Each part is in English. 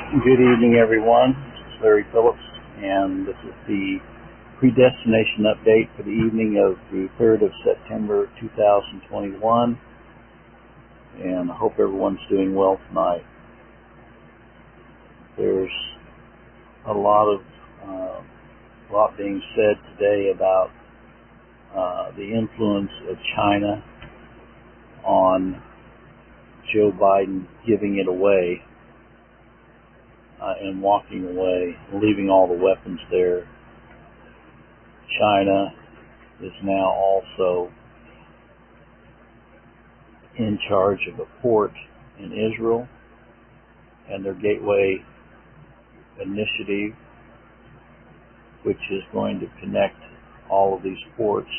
Good evening, everyone. This is Larry Phillips, and this is the Predestination update for the evening of the 3rd of September, 2021, and I hope everyone's doing well tonight. There's a lot being said today about the influence of China on Joe Biden giving it away. And walking away, leaving all the weapons there. China is now also in charge of a port in Israel and their Gateway initiative, which is going to connect all of these ports.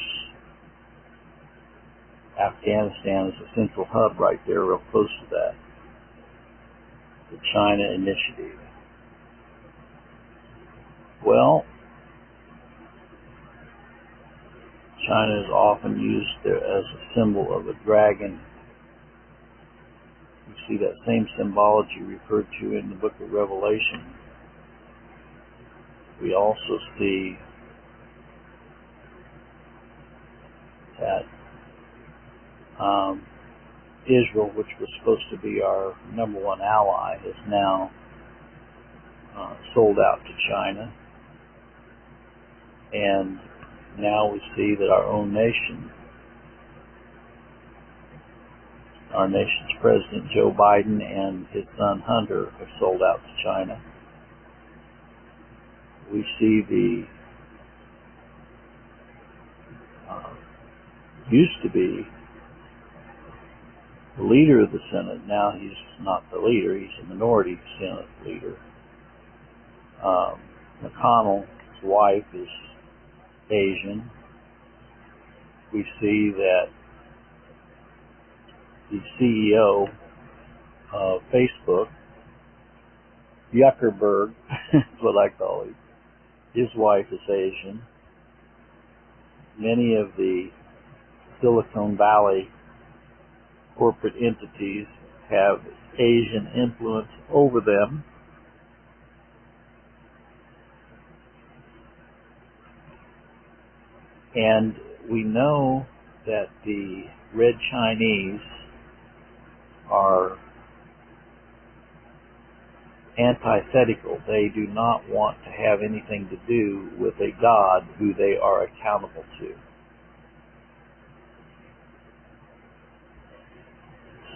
Afghanistan is a central hub right there, real close to that. The China initiative. Well, China is often used there as a symbol of a dragon. You see that same symbology referred to in the book of Revelation. We also see that Israel, which was supposed to be our number one ally, is now sold out to China. And now we see that our own nation, our nation's President Joe Biden and his son Hunter are sold out to China. We see the used to be the leader of the Senate. Now he's not the leader, he's a minority Senate leader. McConnell's wife is Asian. We see that the CEO of Facebook, Zuckerberg, is what I call him, his wife is Asian. Many of the Silicon Valley corporate entities have Asian influence over them. And we know that the Red Chinese are antithetical. They do not want to have anything to do with a God who they are accountable to.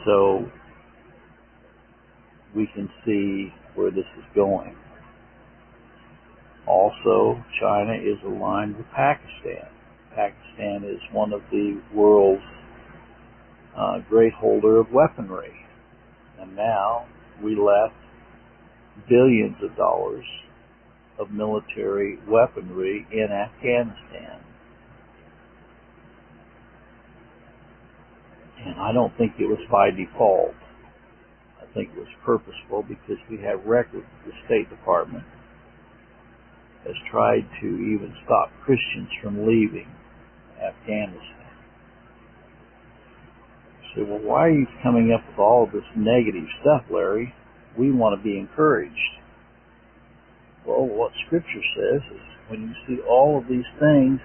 So we can see where this is going. Also, China is aligned with Pakistan. Pakistan is one of the world's great holder of weaponry. And now we left billions of dollars of military weaponry in Afghanistan. And I don't think it was by default. I think it was purposeful because we have records. The State Department has tried to even stop Christians from leaving Afghanistan. You say, well, why are you coming up with all of this negative stuff, Larry? We want to be encouraged. Well, what Scripture says is when you see all of these things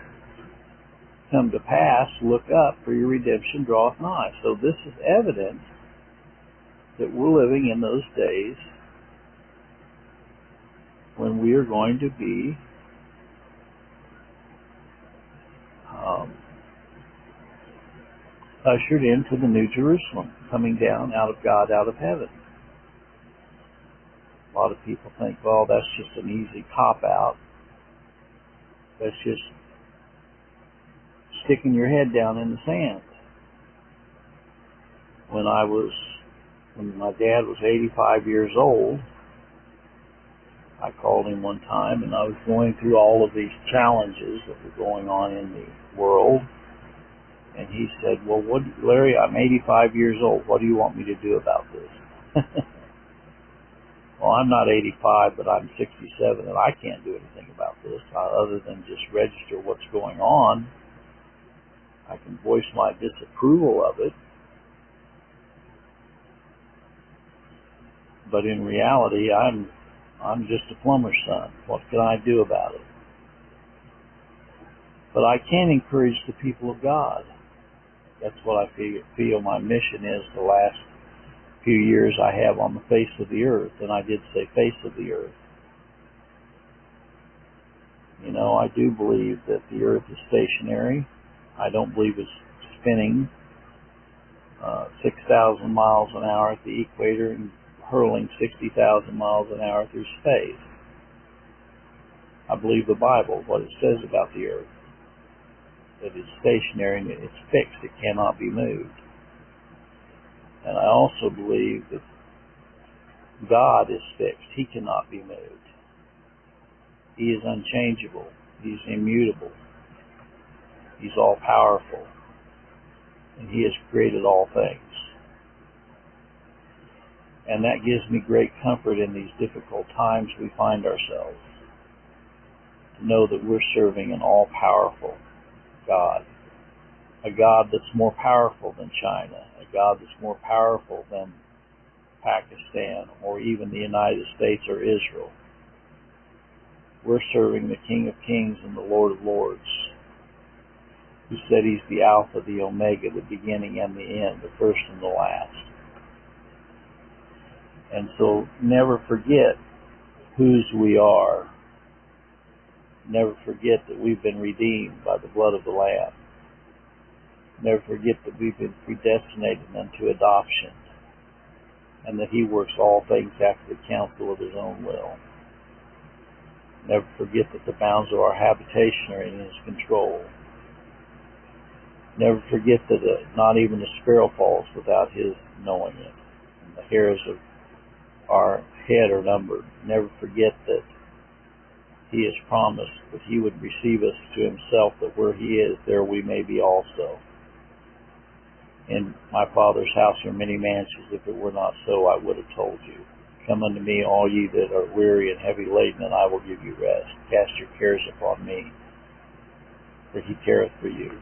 come to pass, look up, for your redemption draweth nigh. So this is evidence that we're living in those days when we are going to be ushered into the New Jerusalem, coming down out of God, out of heaven. A lot of people think, well, that's just an easy cop-out. That's just sticking your head down in the sand. When my dad was 85 years old, I called him one time, and I was going through all of these challenges that were going on in the world. And he said, well, Larry, I'm 85 years old. What do you want me to do about this? Well, I'm not 85, but I'm 67, and I can't do anything about this other than just register what's going on. I can voice my disapproval of it, but in reality, I'm I'm just a plumber's son. What can I do about it? But I can encourage the people of God. That's what I feel my mission is the last few years I have on the face of the earth. And I did say face of the earth. You know, I do believe that the earth is stationary. I don't believe it's spinning 6,000 miles an hour at the equator and hurling 60,000 miles an hour through space. I believe the Bible, what it says about the earth, that it's stationary and it's fixed, it cannot be moved. And I also believe that God is fixed, He cannot be moved. He is unchangeable, He's immutable, He's all-powerful, and He has created all things. And that gives me great comfort in these difficult times we find ourselves, to know that we're serving an all-powerful God, a God that's more powerful than China, a God that's more powerful than Pakistan or even the United States or Israel. We're serving the King of Kings and the Lord of Lords, who said He's the Alpha, the Omega, the beginning and the end, the first and the last. And so never forget whose we are. Never forget that we've been redeemed by the blood of the Lamb. Never forget that we've been predestinated unto adoption, and that He works all things after the counsel of His own will. Never forget that the bounds of our habitation are in His control. Never forget that not even a sparrow falls without His knowing it, and the hairs of our head are numbered. Never forget that He has promised that He would receive us to Himself, that where He is, there we may be also. In my Father's house are many mansions. If it were not so, I would have told you. Come unto me, all ye that are weary and heavy laden, and I will give you rest. Cast your cares upon me, for He careth for you.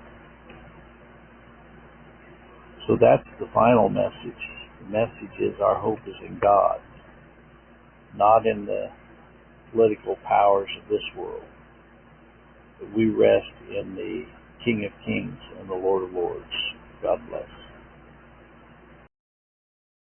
So that's the final message. The message is our hope is in God, not in the political powers of this world, but we rest in the King of Kings and the Lord of Lords. God bless.